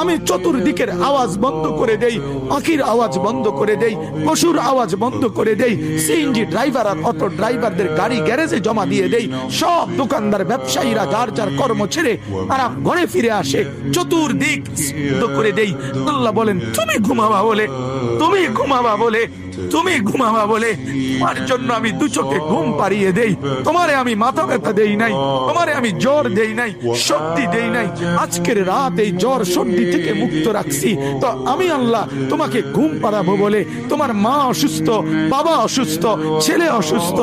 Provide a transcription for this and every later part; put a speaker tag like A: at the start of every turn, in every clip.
A: আমি চতুর্দিকের আওয়াজ বন্ধ করে দেই, পাখির আওয়াজ বন্ধ করে দেই, পশুর আওয়াজ বন্ধ করে দেই, সিএনজি ড্রাইভার আর অটো ড্রাইভারদের গাড়ি গ্যারেজে জমা দিয়ে দেই, সব দোকানদার ব্যবসায়ীরা যার যার কর্ম ছেড়ে তারা ঘরে ফিরে আসে, চতুর্দিক বন্ধ করে দেই। আল্লাহ বলেন তুমি ঘুমাবা বলে, তুমি ঘুমাবা বলে, তুমি ঘুমাবা বলে তোমার জন্য আমি দু চোখে ঘুম পাড়িয়ে দেই। তোমারে আমি মাথা ব্যথা দেই নাই, তোমারে আমি জ্বর দেই নাই, সর্দি দেই নাই। আজকের রাত এই জ্বর সর্দি থেকে মুক্ত রাখছি, তো আমি আল্লাহ তোমাকে ঘুম পাড়াবো বলে। তোমার মা অসুস্থ, বাবা অসুস্থ, ছেলে অসুস্থ,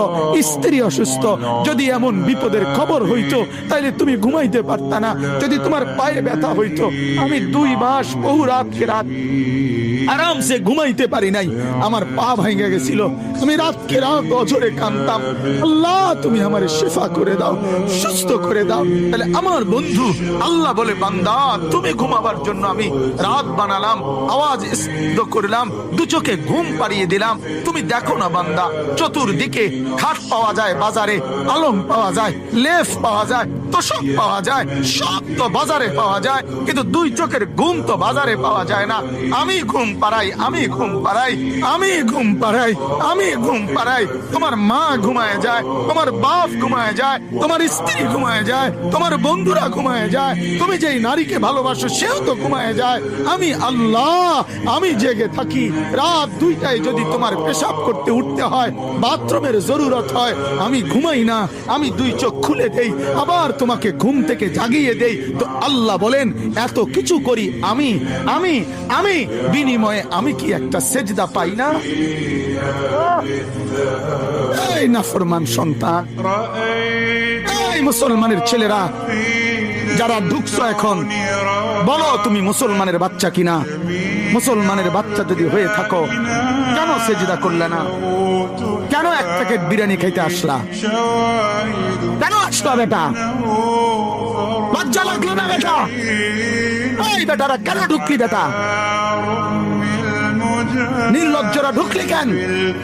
A: স্ত্রী অসুস্থ, যদি এমন বিপদের খবর হইতো তাইলে তুমি ঘুমাইতে পারতা না। যদি তোমার পায়ে ব্যথা হইতো, আমি 2 মাস বহু রাতকে রাত আরামসে ঘুমাইতে পারি নাই, আমার পা ভেঙে গেছিল, আমি রাতকে রাত অঝরে কাঁদতাম, আল্লাহ তুমি আমার শিফা করে দাও, সুস্থ করে দাও। তাহলে আমার বন্ধু আল্লাহ বলে বান্দা তুমি ঘুমাবার জন্য আমি রাত বানালাম, আওয়াজ স্তব্ধ করলাম, দু চোখে ঘুম পাড়িয়ে দিলাম। তুমি দেখো না বান্দা, চতুর্দিকে খাট পাওয়া যায় বাজারে, আলম পাওয়া যায়, লেফ পাওয়া যায়, তোষক পাওয়া যায়, সব তো বাজারে পাওয়া যায়, কিন্তু 2 চোখের ঘুম তো বাজারে পাওয়া যায় না। আমি ঘুম পাড়াই, আমি ঘুম পাড়াই, আমি ঘুম পাড়াই, আমি ঘুম পাড়াই। তোমার মা ঘুমায় যায়, তোমার বাপ ঘুমায় যায়, তোমার স্ত্রী ঘুমায় যায়, তোমার বন্ধুরা ঘুমায় যায়, তুমি যেই নারীকে ভালোবাসো সেও তো ঘুমায় যায়। আমি আল্লাহ আমি জেগে থাকি। রাত 2টায় যদি তোমার পেশাব করতে উঠতে হয়, বাথরুমের জরুরত হয়, আমি ঘুমাই না, আমি 2 চোখ খুলে দেই, আবার তোমাকে ঘুম থেকে জাগিয়ে দেই। তো আল্লাহ বলেন এত কিছু করি আমি, আমি আমি বিনিময়ে আমি কি একটা সেজদা পাই না? এই নাফরমান সন্তান, এই মুসলমানের ছেলেরা যারা ঢুকছো এখন, বলো তুমি মুসলমানের বাচ্চা কিনা? মুসলমানের বাচ্চা যদি হয়ে থাকো, কেন সেজদা করলে না? কেন 1 প্যাকেট বিরিয়ানি খাইতে আসলা? কেন আসলা বেটা? লজ্জা লাগলো না বেটা? এই বেটারা কেন ঢুকলি বেটা? নির্লজ্জরা ঢুকলি কেন?